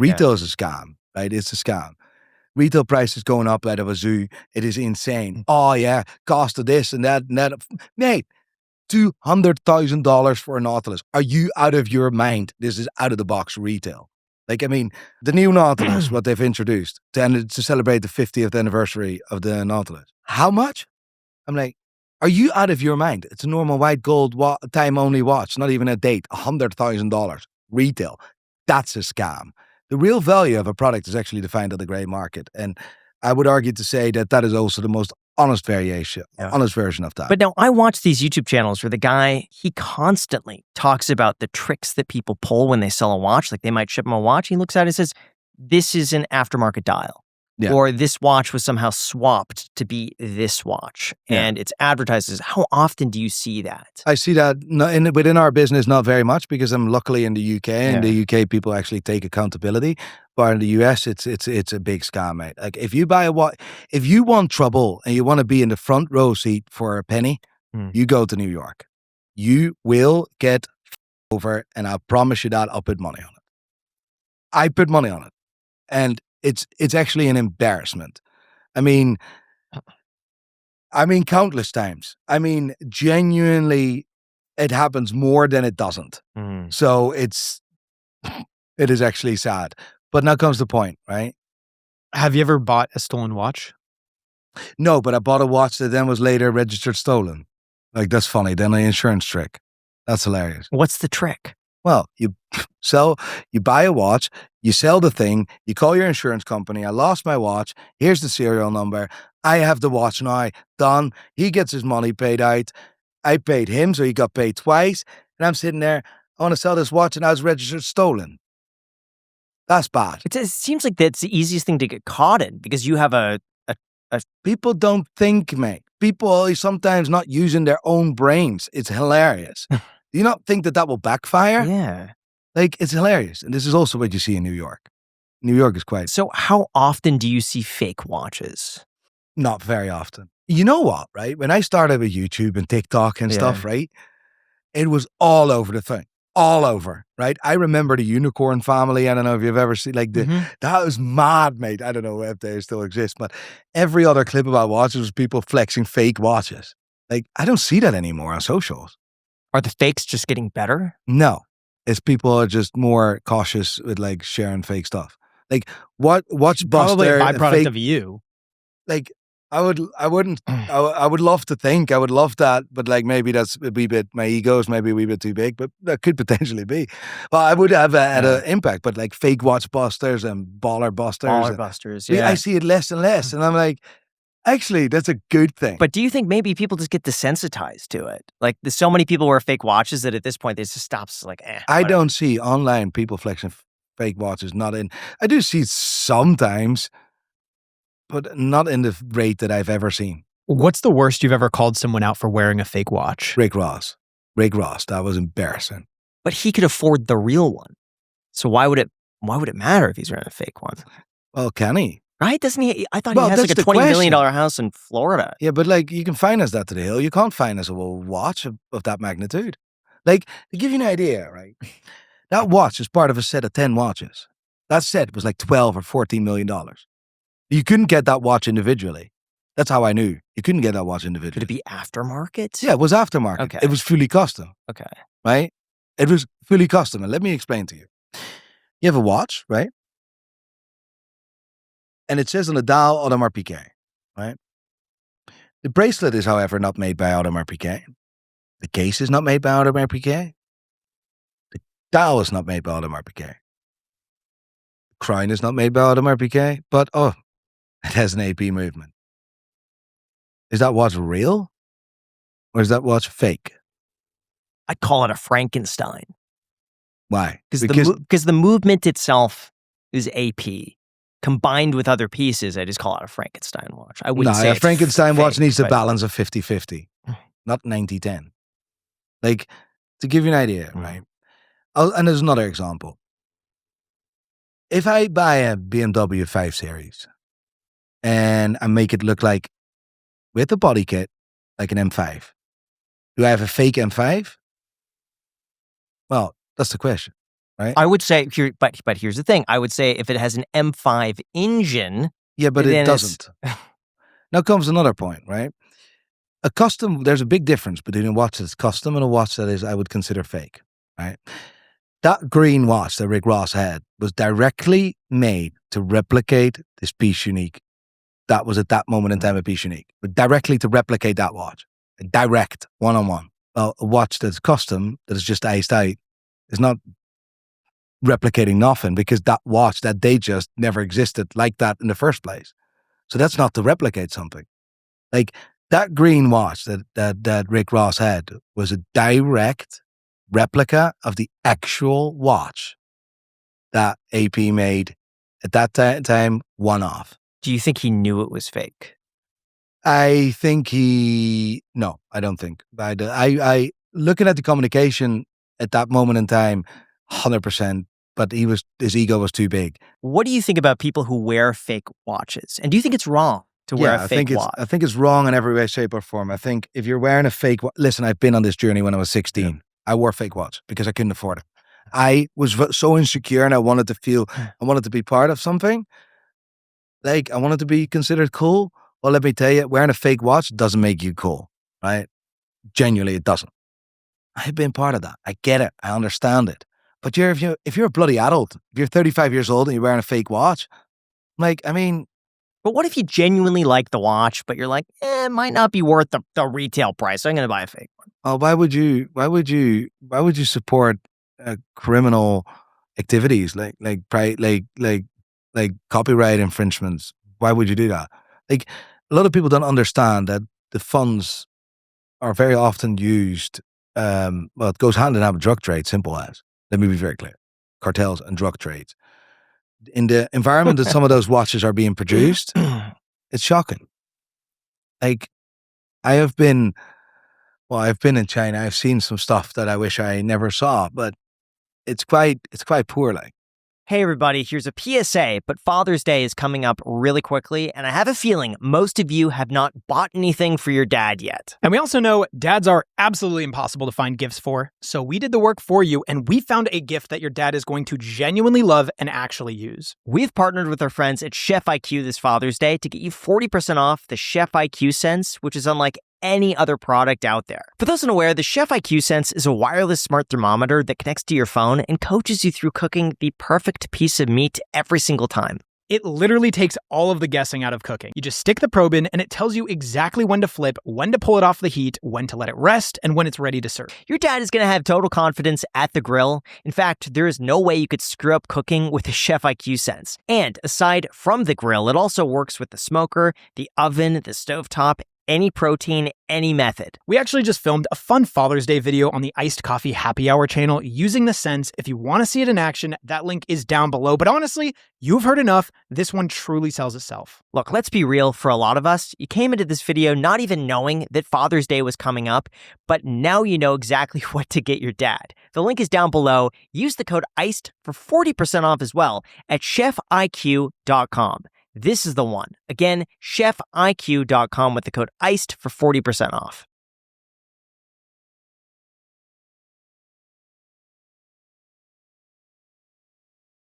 Retail is a scam, right? It's a scam. Retail prices going up out of a zoo. It is insane. Oh yeah, cost of this and that and that. Mate, $200,000 for a Nautilus. Are you out of your mind? This is out of the box retail. Like, I mean, the new Nautilus, what they've introduced to celebrate the 50th anniversary of the Nautilus. How much? I'm like, are you out of your mind? It's a normal white gold time only watch, not even a date. $100,000 retail. That's a scam. The real value of a product is actually defined on the gray market. And I would argue to say that that is also the most honest version of that. But now I watch these YouTube channels where the guy, he constantly talks about the tricks that people pull when they sell a watch. Like they might ship him a watch. He looks at it and says, this is an aftermarket dial. Yeah. Or this watch was somehow swapped to be this watch. Yeah. And it's advertised as, how often do you see that? I see that within our business, not very much, because I'm luckily in the UK. Yeah. In the UK, people actually take accountability. But in the US, it's a big scam, mate. Like if you buy a watch, if you want trouble and you want to be in the front row seat for a penny, you go to New York. You will get over, and I promise you that I'll put money on it. I put money on it. And it's actually an embarrassment. I mean, countless times. I mean, genuinely, it happens more than it doesn't. So it is actually sad. But now comes the point, right? Have you ever bought a stolen watch? No, but I bought a watch that then was later registered stolen. Like, that's funny. Then an insurance trick. That's hilarious. What's the trick? Well, you buy a watch, you sell the thing, you call your insurance company. I lost my watch. Here's the serial number. I have the watch now. Done. He gets his money paid out. I paid him, so he got paid twice. And I'm sitting there, I want to sell this watch, and I was registered stolen. That's bad. It seems like that's the easiest thing to get caught in, because you have a People don't think, mate. People are sometimes not using their own brains. It's hilarious. Do you not think that will backfire? Yeah. Like, it's hilarious. And this is also what you see in New York. New York is quite... So how often do you see fake watches? Not very often. You know what, right? When I started with YouTube and TikTok and stuff, right? It was all over the thing. All over, right? I remember the unicorn family. I don't know if you've ever seen, like, that was mad, mate. I don't know if they still exist, but every other clip about watches was people flexing fake watches. Like, I don't see that anymore on socials. Are the fakes just getting better? No. It's people are just more cautious with, like, sharing fake stuff. Like, watch Buster. Probably a byproduct of you. Like, I would love to think, I would love that, but like maybe that's a wee bit, my ego is maybe a wee bit too big, but that could potentially be. Well, I would have had an impact, but like fake watch busters and baller busters. Yeah. I see it less and less, and I'm like, actually, that's a good thing. But do you think maybe people just get desensitized to it? Like, there's so many people wear fake watches that at this point, it just stops like, I don't see online people flexing fake watches, I do see sometimes, but not in the rate that I've ever seen. What's the worst you've ever called someone out for wearing a fake watch? Rick Ross, that was embarrassing. But he could afford the real one. So why would it matter if he's wearing a fake one? Well, can he? Right? Doesn't he? I thought he has like a $20 million house in Florida. Yeah, but like you can finance that to the hill. You can't finance a watch of that magnitude. Like, to give you an idea, right? That watch is part of a set of 10 watches. That set was like $12 or $14 million. You couldn't get that watch individually. That's how I knew. You couldn't get that watch individually. Could it be aftermarket? Yeah, it was aftermarket. Okay. It was fully custom. Okay. Right? It was fully custom. And let me explain to you. You have a watch, right? And it says on the dial Audemars Piguet, right? The bracelet is, however, not made by Audemars Piguet. The case is not made by Audemars Piguet. The dial is not made by Audemars Piguet. The crown is not made by Audemars Piguet, but it has an AP movement. Is that watch real? Or is that watch fake? I'd call it a Frankenstein. Why? Because the movement itself is AP. Combined with other pieces, I just call it a Frankenstein watch. I wouldn't say a Frankenstein watch needs a but... balance of 50-50, not 90-10. Like, to give you an idea, right? And there's another example. If I buy a BMW 5 Series and I make it look like, with the body kit, like an M5, do I have a fake M5? Well, that's the question, right? I would say, but here's the thing. I would say if it has an M5 engine. Yeah, but it doesn't. Now comes another point, right? A custom, there's a big difference between a watch that's custom and a watch that is, I would consider fake, right? That green watch that Rick Ross had was directly made to replicate this piece unique. That was at that moment in time a piece unique, but directly to replicate that watch. A direct, one-on-one. Well, a watch that's custom, that is just iced out, is not replicating nothing because that watch, that day just never existed like that in the first place. So that's not to replicate something. Like that green watch that Rick Ross had was a direct replica of the actual watch that AP made at that time, one off. Do you think he knew it was fake? I think no, I don't think. I looking at the communication at that moment in time, 100%, but his ego was too big. What do you think about people who wear fake watches? And do you think it's wrong to wear a fake watch? I think it's wrong in every way, shape, or form. I think if you're wearing a fake watch, listen, I've been on this journey when I was 16. Yeah. I wore a fake watch because I couldn't afford it. I was so insecure and I wanted to be part of something. Like, I wanted to be considered cool. Well, let me tell you, wearing a fake watch doesn't make you cool, right? Genuinely, it doesn't. I've been part of that. I get it. I understand it. But if you're a bloody adult, if you're 35 years old and you're wearing a fake watch, like, I mean... But what if you genuinely like the watch, but you're like, it might not be worth the retail price. So I'm going to buy a fake one. Oh, why would you support criminal activities like copyright infringements? Why would you do that? Like, a lot of people don't understand that the funds are very often used. Well, it goes hand in hand with drug trade. Simple as. Let me be very clear: cartels and drug trades. In the environment that some of those watches are being produced, it's shocking. Like, I've been in China. I've seen some stuff that I wish I never saw, but it's quite poor. Like, hey everybody, here's a PSA, but Father's Day is coming up really quickly, and I have a feeling most of you have not bought anything for your dad yet. And we also know dads are absolutely impossible to find gifts for, so we did the work for you, and we found a gift that your dad is going to genuinely love and actually use. We've partnered with our friends at Chef IQ this Father's Day to get you 40% off the Chef IQ Sense, which is unlike any other product out there. For those unaware, the Chef IQ Sense is a wireless smart thermometer that connects to your phone and coaches you through cooking the perfect piece of meat every single time. It literally takes all of the guessing out of cooking. You just stick the probe in and it tells you exactly when to flip, when to pull it off the heat, when to let it rest, and when it's ready to serve. Your dad is going to have total confidence at the grill. In fact, there is no way you could screw up cooking with the Chef IQ Sense. And aside from the grill, it also works with the smoker, the oven, the stovetop, any protein, any method. We actually just filmed a fun Father's Day video on the Iced Coffee Happy Hour channel using the Sense. If you want to see it in action, that link is down below. But honestly, you've heard enough. This one truly sells itself. Look, let's be real. For a lot of us, you came into this video not even knowing that Father's Day was coming up, but now you know exactly what to get your dad. The link is down below. Use the code ICED for 40% off as well at chefiq.com. This is the one. Again, chefiq.com with the code ICED for 40% off.